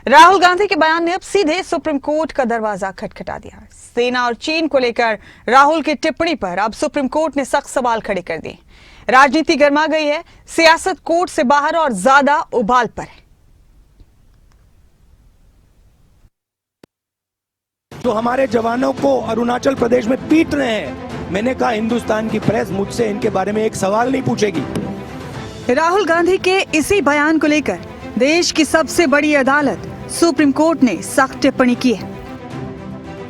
राहुल गांधी के बयान ने अब सीधे सुप्रीम कोर्ट का दरवाजा खटखटा दिया। सेना और चीन को लेकर राहुल की टिप्पणी पर अब सुप्रीम कोर्ट ने सख्त सवाल खड़े कर दिए। राजनीति गर्मा गई है, सियासत कोर्ट से बाहर और ज्यादा उबाल पर है। जो हमारे जवानों को अरुणाचल प्रदेश में पीट रहे हैं, मैंने कहा हिंदुस्तान की प्रेस मुझसे इनके बारे में एक सवाल नहीं पूछेगी। राहुल गांधी के इसी बयान को लेकर देश की सबसे बड़ी अदालत सुप्रीम कोर्ट ने सख्त टिप्पणी की है।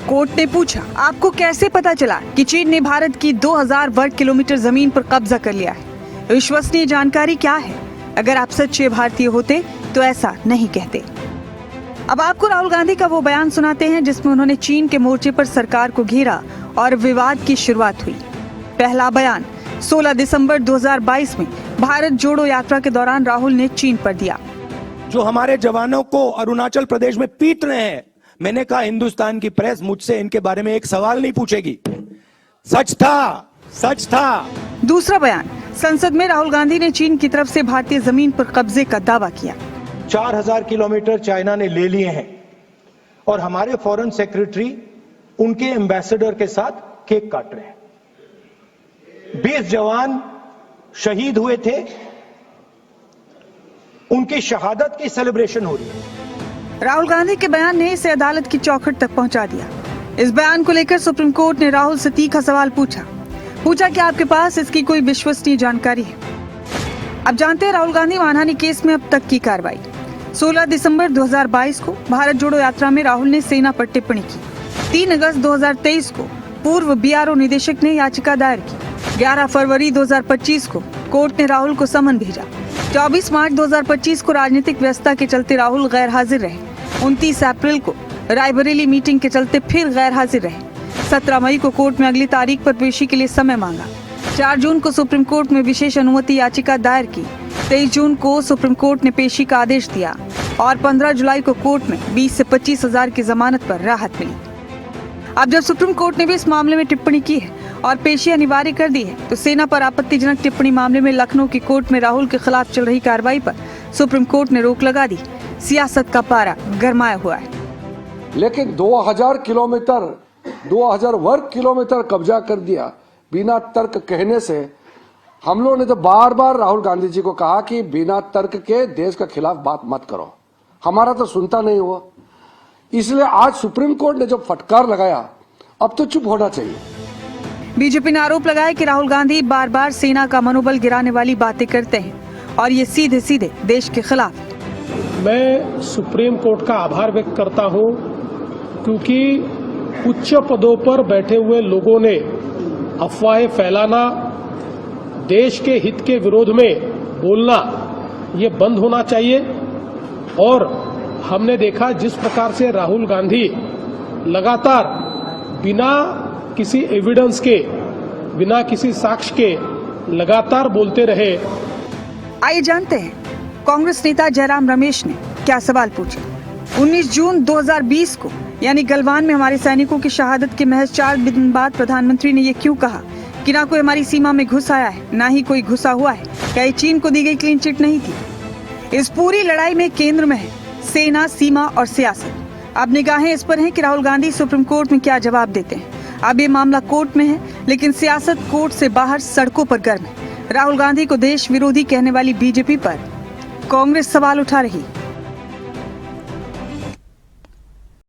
कोर्ट ने पूछा, आपको कैसे पता चला कि चीन ने भारत की 2000 वर्ग किलोमीटर जमीन पर कब्जा कर लिया है? विश्वसनीय जानकारी क्या है? अगर आप सच्चे भारतीय होते तो ऐसा नहीं कहते। अब आपको राहुल गांधी का वो बयान सुनाते हैं जिसमें उन्होंने चीन के मोर्चे पर सरकार को घेरा और विवाद की शुरुआत हुई। पहला बयान 16 दिसंबर 2022 में भारत जोड़ो यात्रा के दौरान राहुल ने चीन पर दिया। जो हमारे जवानों को अरुणाचल प्रदेश में पीट रहे हैं, मैंने कहा हिंदुस्तान की प्रेस मुझसे इनके बारे में एक सवाल नहीं पूछेगी। सच था, सच था। दूसरा बयान, संसद में राहुल गांधी ने चीन की तरफ से भारतीय जमीन पर कब्जे का दावा किया। 4000 किलोमीटर चाइना ने ले लिए हैं और हमारे फॉरेन सेक्रेटरी उनके एम्बेसडर के साथ केक काट रहे हैं। 20 जवान शहीद हुए थे, उनकी शहादत की सेलिब्रेशन हो रही है। राहुल गांधी के बयान ने इसे अदालत की चौखट तक पहुंचा दिया। इस बयान को लेकर सुप्रीम कोर्ट ने राहुल से तीखा सवाल पूछा कि आपके पास इसकी कोई विश्वसनीय जानकारी है? अब जानते हैं राहुल गांधी मानहानि केस में अब तक की कार्रवाई। 16 दिसंबर 2022 को भारत जोड़ो यात्रा में राहुल ने सेना पर टिप्पणी की। 3 अगस्त 2023 को पूर्व बीआरओ निदेशक ने याचिका दायर की। 11 फरवरी 2025 को कोर्ट ने राहुल को समन भेजा। 24 मार्च 2025 को राजनीतिक व्यस्तता के चलते राहुल गैर हाजिर रहे। 29 अप्रैल को रायबरेली मीटिंग के चलते फिर गैर हाजिर रहे। 17 मई को कोर्ट में अगली तारीख पर पेशी के लिए समय मांगा। 4 जून को सुप्रीम कोर्ट में विशेष अनुमति याचिका दायर की। 23 जून को सुप्रीम कोर्ट ने पेशी का आदेश दिया और 15 जुलाई को कोर्ट में 20 से 25 हजार की जमानत पर राहत मिली। अब जब सुप्रीम कोर्ट ने भी इस मामले में टिप्पणी की है और पेशी अनिवार्य कर दी है, तो सेना पर आपत्तिजनक टिप्पणी मामले में लखनऊ की कोर्ट में राहुल के खिलाफ चल रही कार्रवाई पर सुप्रीम कोर्ट ने रोक लगा दी। सियासत का पारा गरमाया हुआ है। लेकिन 2000 वर्ग किलोमीटर कब्जा कर दिया बिना तर्क कहने से हम लोगों ने तो बार बार राहुल गांधी जी को कहा कि बिना तर्क के देश के खिलाफ बात मत करो। हमारा तो सुनता नहीं हुआ, इसलिए आज सुप्रीम कोर्ट ने जो फटकार लगाया, अब तो चुप होना चाहिए। बीजेपी ने आरोप लगाया कि राहुल गांधी बार बार सेना का मनोबल गिराने वाली बातें करते हैं और ये सीधे सीधे देश के खिलाफ। मैं सुप्रीम कोर्ट का आभार व्यक्त करता हूं क्योंकि उच्च पदों पर बैठे हुए लोगों ने अफवाहें फैलाना, देश के हित के विरोध में बोलना, ये बंद होना चाहिए। और हमने देखा जिस प्रकार से राहुल गांधी लगातार बिना किसी एविडेंस के, बिना किसी साक्ष्य के लगातार बोलते रहे। आइए जानते हैं कांग्रेस नेता जयराम रमेश ने क्या सवाल पूछे। 19 जून 2020 को यानी गलवान में हमारे सैनिकों की शहादत के महज 4 दिन बाद प्रधानमंत्री ने ये क्यों कहा कि ना कोई हमारी सीमा में घुस आया है, ना ही कोई घुसा हुआ है? क्या ये चीन को दी गई क्लीन चिट नहीं थी? इस पूरी लड़ाई में केंद्र में है सेना, सीमा और सियासत। अब निगाहें इस पर हैं कि राहुल गांधी सुप्रीम कोर्ट में क्या जवाब देते हैं। अब ये मामला कोर्ट में है, लेकिन सियासत कोर्ट से बाहर सड़कों पर गर्म है। राहुल गांधी को देश विरोधी कहने वाली बीजेपी पर कांग्रेस सवाल उठा रही।